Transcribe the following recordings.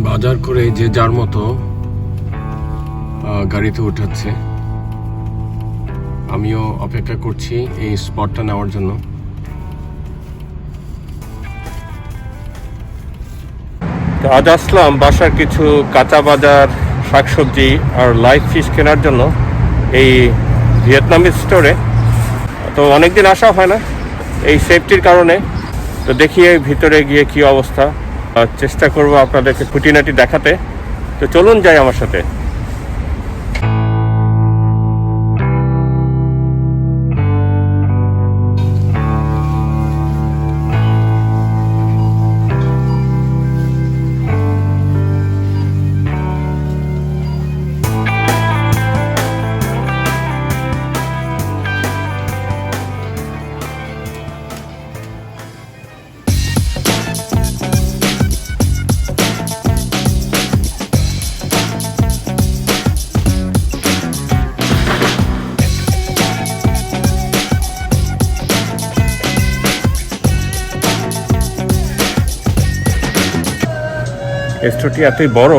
বাজার করে যে যার মতো গাড়িতে উঠাচ্ছে। আমিও অপেক্ষা করছি এই স্পটটা নেওয়ার জন্য। তো আজ আসলাম বাসার কিছু কাঁচা বাজার, শাকসবজি আর লাইভ ফিশ কেনার জন্য এই ভিয়েতনামি স্টোরে। তো অনেকদিন আসা হয় না এই সেফটির কারণে। তো দেখি ভিতরে গিয়ে কি অবস্থা, চেষ্টা করব আপনাদেরকে খুঁটিনাটি দেখাতে। তো চলুন যাই আমার সাথে। স্টোরটি এতই বড়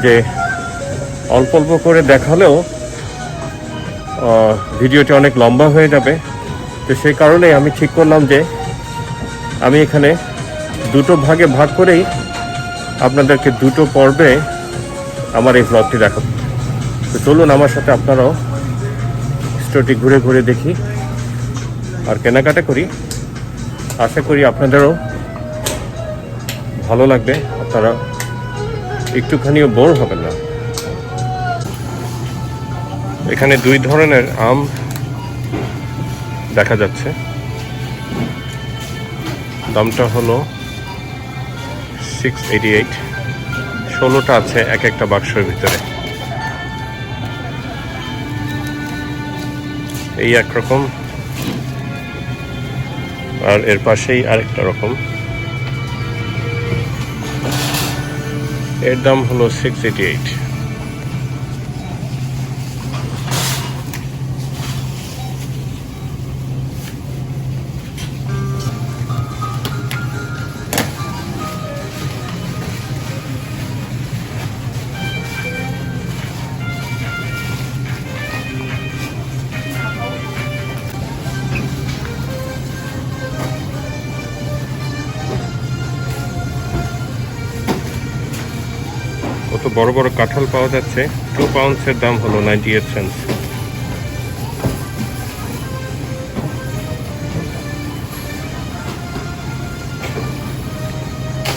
যে অল্প অল্প করে দেখালেও ভিডিওটি অনেক লম্বা হয়ে যাবে। তো সেই কারণে আমি ঠিক করলাম যে আমি এখানে দুটো ভাগে ভাগ করেই আপনাদেরকে দুটো পর্বে আমার এই ব্লগটি দেখাবো। তো চলুন আমার সাথে আপনারাও স্টোরটি ঘুরে ঘুরে দেখি আর কেনাকাটা করি। আশা করি আপনাদেরও ভালো লাগবে, আপনারা একটুখানিও বোর হবেন না। এখানে দুই ধরনের আম দেখা যাচ্ছে। দামটা হলো 688। 16টা আছে এক একটা বাক্সের ভিতরে। এই একরকম, আর এর পাশেই আরেকটা রকম। এর দাম হলো 688। কত বড় বড় কাঁঠাল পাওয়া যাচ্ছে। 2 পাউন্ডসের দাম হলো 98 সেন্টস।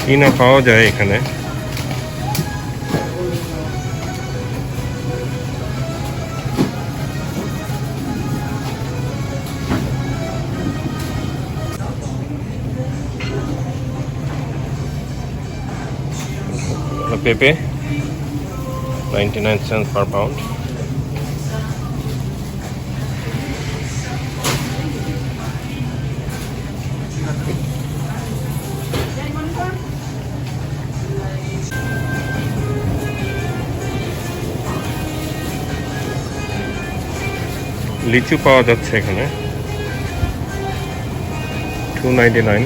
কি না পাওয়া যায় এখানে। পেঁপে 99 cents per pound. লিচু পাওয়া যাচ্ছে এখানে 299।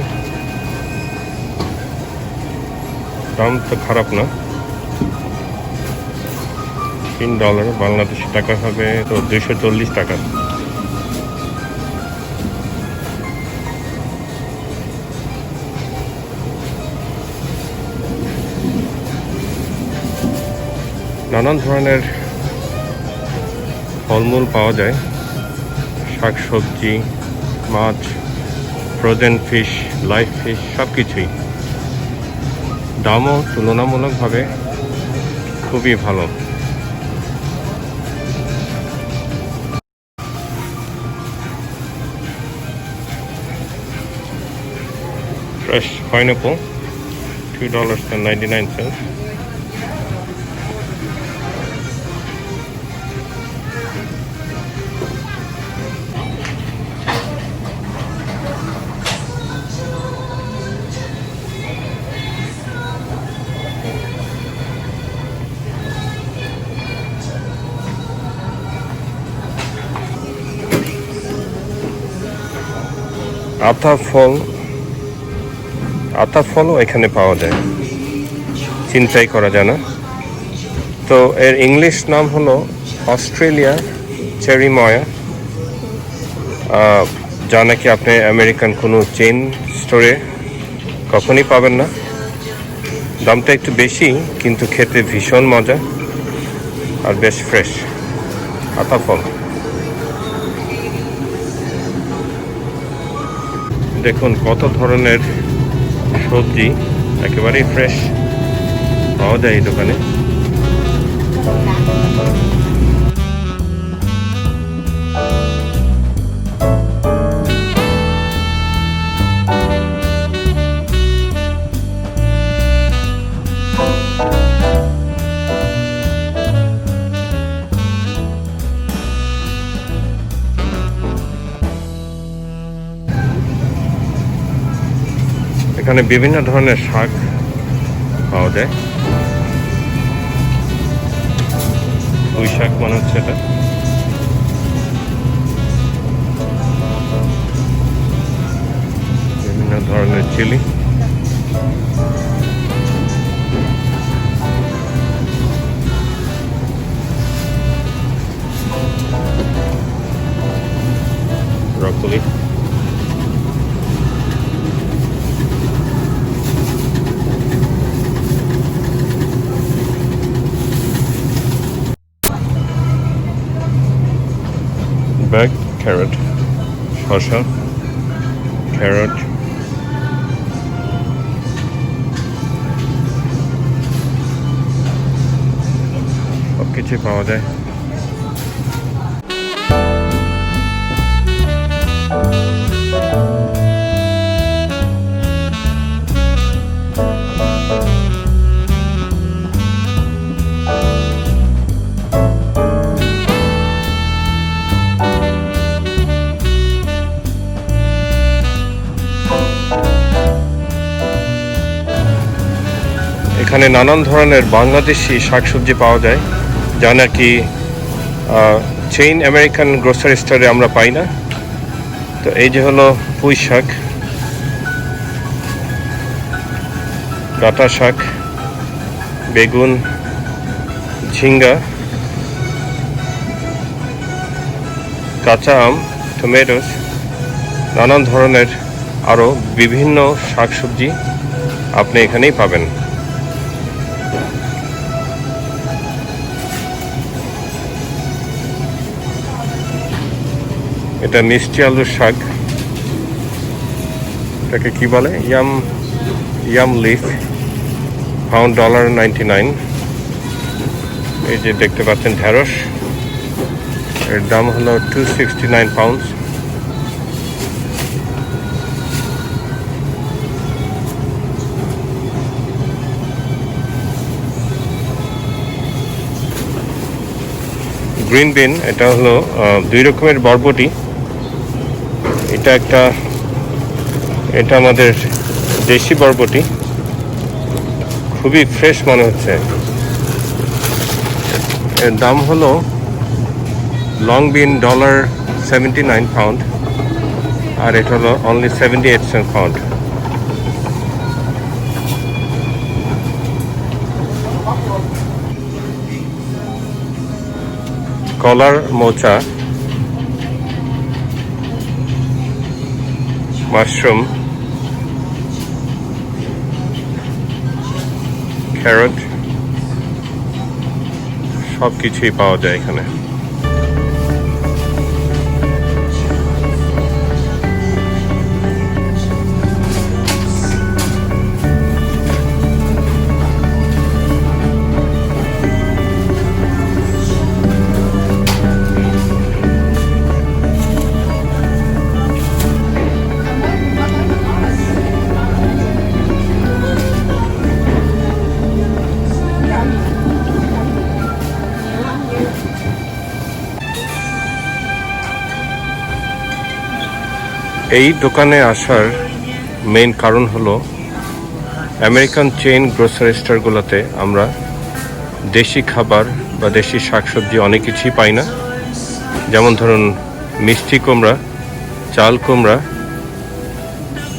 দাম তো খারাপ না। $3 বাংলাদেশি টাকা হবে তো 240 টাকা। নানান ধরনের ফলমূল পাওয়া যায়, শাকসবজি, মাছ, ফ্রোজেন ফিশ, লাইভ ফিশ, সব কিছুই। দামও তুলনামূলকভাবে খুবই ভালো। Fresh pineapple, $2.99. আতা ফলও এখানে পাওয়া যায়। চিন্তাই করা যায় না। তো এর ইংলিশ নাম হলো অস্ট্রেলিয়া চেরি ময়া, যা নাকি আপনি আমেরিকান কোনো চেইন স্টোরে কখনই পাবেন না। দামটা একটু বেশি, কিন্তু খেতে ভীষণ মজা আর বেশ ফ্রেশ আতা ফল। দেখুন কত ধরনের সবজি একেবারেই ফ্রেশ পাওয়া যায় এই দোকানে। এখানে বিভিন্ন ধরনের শাক পাওয়া যায়। পুঁই শাক মনে হচ্ছে এটা। বিভিন্ন ধরনের চিলি, ব্রকলি, ব্যাগ, ক্যারট, শসা, ক্যারট, সব কিছুই পাওয়া যায়। এখানে নানান ধরনের বাংলাদেশি শাকসবজি পাওয়া যায়, যা নাকি চেইন আমেরিকান গ্রোসারি স্টোরে আমরা পাই না। তো এই যে হলো পুঁই শাক, ডাঁটা শাক, বেগুন, ঝিঙ্গা, কাঁচা আম, টমেটোস, নানান ধরনের আরও বিভিন্ন শাকসবজি আপনি এখানেই পাবেন। এটা মিষ্টি আলুর শাক, এটাকে কি বলে, ইয়াম লিফ, পাউন্ড $1.99। এই যে দেখতে পাচ্ছেন ঢেঁড়স, এর দাম হলো 269 পাউন্ডস। গ্রিন বিন, এটা হলো 2 রকমের বরবটি। এটা আমাদের দেশি বরবটি, খুবই ফ্রেশ মনে হচ্ছে। এর দাম হলো লং বিন $79 পাউন্ড, আর এটা হলো অনলি 78 সেন্ট পাউন্ড। কলার মোচা, মাশরুম, ক্যারট, সব কিছুই পাওয়া যায় এখানে। এই দোকানে আসার মেইন কারণ হলো আমেরিকান চেইন গ্রোসারি স্টোরগুলোতে আমরা দেশি খাবার বা দেশি শাকসবজি অনেক কিছুই পাই না। যেমন ধরুন মিষ্টি কুমড়া, চাল কুমড়া,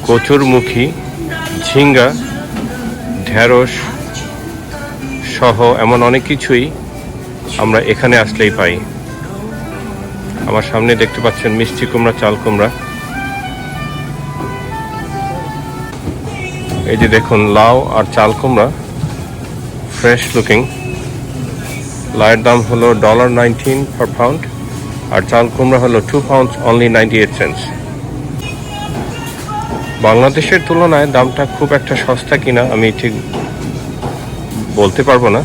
কচুরমুখী, ঝিঙ্গা, ঢেঁড়স, সহ এমন অনেক কিছুই আমরা এখানে আসলেই পাই। আমার সামনে দেখতে পাচ্ছেন মিষ্টি কুমড়া, চাল কুমড়া। এই যে দেখুন লাউ আর চাল কুমড়া, ফ্রেশ লুকিং। লাউয়ের দাম হলো $19 per pound, আর চাল কুমড়া হলো 2 pounds only 98 cents। বাংলাদেশের তুলনায় দামটা খুব একটা সস্তা কিনা আমি ঠিক বলতে পারবো না।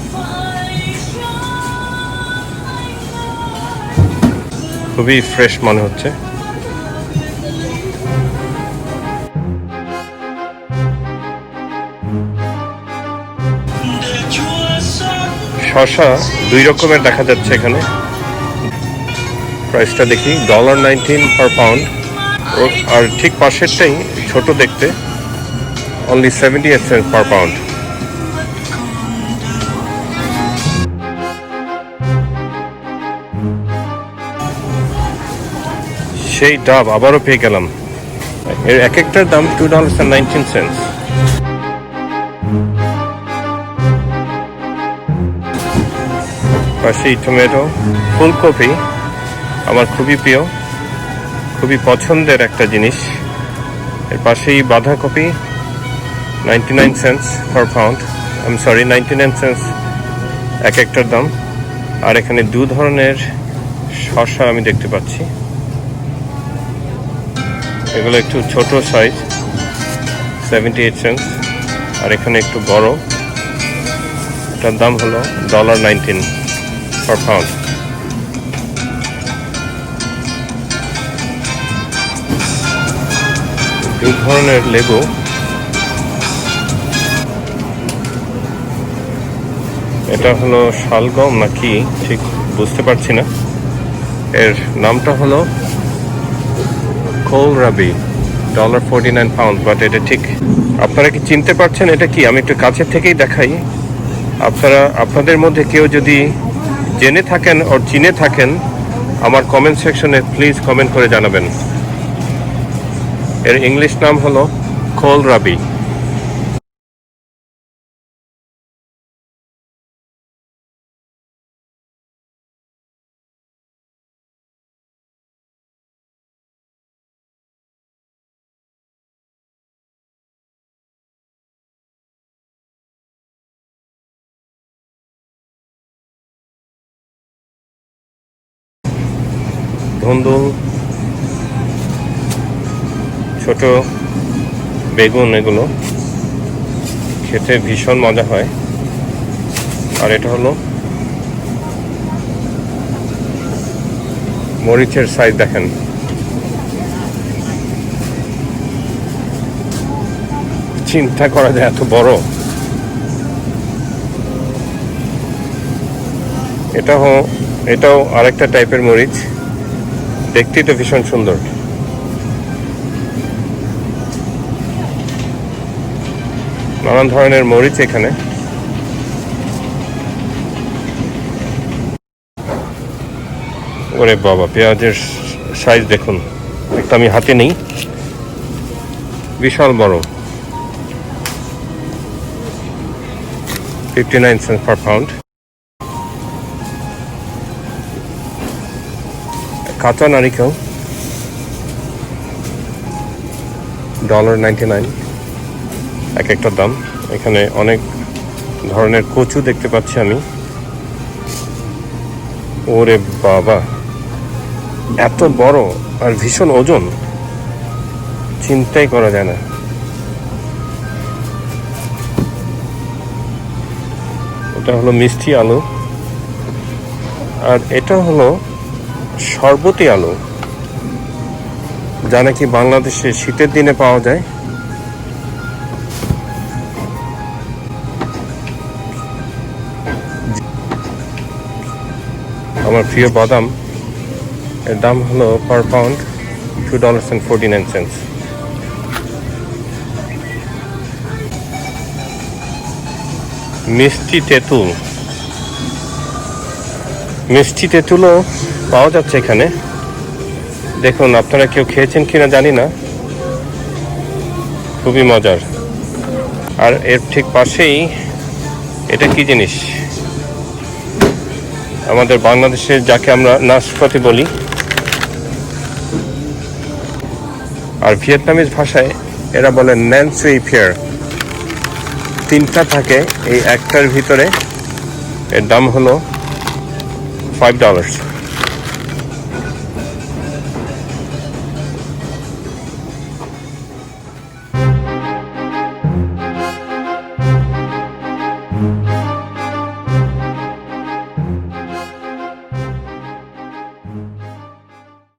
খুবই ফ্রেশ মনে হচ্ছে। শসা 2 রকমের দেখা যাচ্ছে এখানে। প্রাইসটা দেখি, $19 per pound, আর ঠিক পাশেরটাই ছোট দেখতে, only 78 cents per pound। সেই ডাব আবারও পেয়ে গেলাম। এর এক একটার দাম $2.19। পাশেই টমেটো, ফুলকপি আমার খুবই প্রিয়, খুবই পছন্দের একটা জিনিস। এর পাশেই বাঁধাকপি, 99 cents per pound, আমি সরি 99 cents এক একটার দাম। আর এখানে 2 ধরনের শসা আমি দেখতে পাচ্ছি, এগুলো একটু ছোট সাইজ, 78 cents। আর এখানে একটু বড়, এটার দাম হলো $19 per pound। এই ধরনের লেবু, এটা হলো শালগম নাকি ঠিক বুঝতে পারছি না। এর নামটা হলো কোলরাবি, $49 pound, বাট এটা ঠিক আপনারা কি চিনতে পারছেন এটা কি? আমি একটু কাছের থেকেই দেখাই। আপনাদের মধ্যে কেউ যদি জেনে থাকেন ও চিনে থাকেন, আমার কমেন্ট সেকশনে প্লিজ কমেন্ট করে জানাবেন। এর ইংলিশ নাম হলো কোলরাবি। ধুন্দুল, ছোট বেগুন, এগুলো খেতে ভীষণ মজা হয়। আর এটা হলো মরিচের সাইজ দেখেন, চিন্তা করা যায় এত বড়। এটাও আরেকটা টাইপের মরিচ, দেখতেই তো ভীষণ সুন্দর। নানান ধরনের মরিচ এখানে। ওরে বাবা, পেঁয়াজের সাইজ দেখুন, একটা আমি হাতে নেই, বিশাল বড়, 59 cents per pound। কাঁচা নারিকেল, $1.99 এক একটার দাম। এখানে অনেক ধরনের কচু দেখতে পাচ্ছি আমি। ওরে বাবা, এত বড় আর ভীষণ ওজন, চিন্তাই করা যায় না। এটা হলো মিষ্টি আলু, আর এটা হলো শরবতি আলু, যা নাকি বাংলাদেশে শীতের দিনে পাওয়া যায়। আমার প্রিয় বাদাম, এর দাম হলো পার পাউন্ড $2.49। মিষ্টি তেঁতুলও পাওয়া যাচ্ছে এখানে। দেখুন, আপনারা কেউ খেয়েছেন কিনা জানি না, খুবই মজার। আর এর ঠিক পাশেই এটা কি জিনিস? আমাদের বাংলাদেশে যাকে আমরা নাশপাতি বলি, আর ভিয়েতনামিজ ভাষায় এরা বলে ন্যান সুই ফিয়ার। 3টা থাকে, এই একটার ভিতরে এর দাম হলো $5।